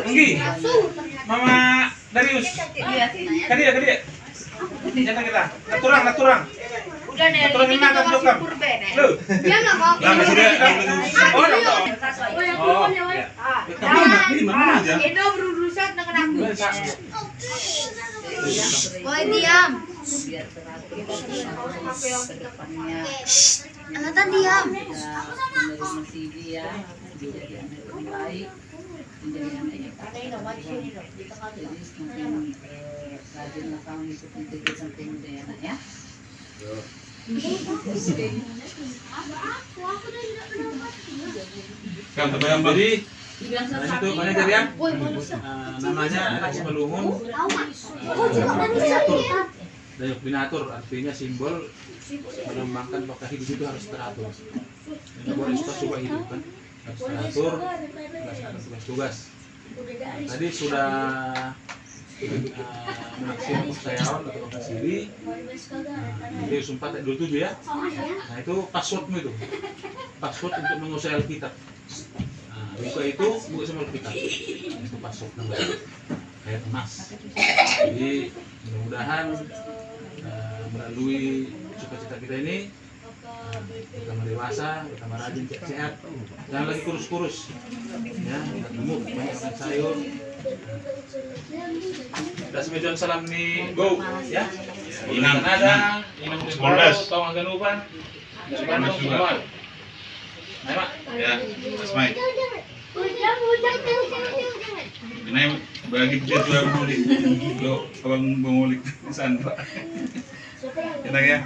Anggi, Mama Darius. Kadia. Jangan kita. Naturang. Udah nih, Naturang ini ini kita makan masih dokam. purbe nih. Lu. Dia nggak mau. Lah masih dia. Oh, enggak. Oh. Ini mana aja? Edo berurusan dengan aku. Boy diam. biar teratur kedepannya Nathan diam. menerima CV ya, menjadi anak yang baik, menjadi anak yang jadi semakin rajinlah kamu ikutin kegiatan pendidikan ya. Kan terbayang jadi Nah, itu manajer ya. Namanya Haji Melungun. Dayok binatur artinya simbol melambangkan bahwa hidup itu harus teratur. Ini boleh suka hidup kan harus teratur, melaksanakan tugas-tugas. Tadi sudah menyaksikan Mustayawan atau Kasiri. Jadi sumpah 27 ya. Nah itu passwordmu itu. Password untuk menguasai Alkitab. Buka itu buka semua Alkitab. Itu password namanya. Kayak emas. Jadi mudah-mudahan melalui cita-cita kita ini bertambah dewasa, bertambah rajin, sehat, jangan lagi kurus-kurus, ya, gemuk, banyak makan sayur. Kita semejon salam nih, go, ya. Inang ada, Inang Sekolah, Tong Aganupan, dari Bandung semua. Ayo Mak. ya, Mas Mike. Ini bagi begitu aku mulik. Lo abang mengulik di sana. Enak ya.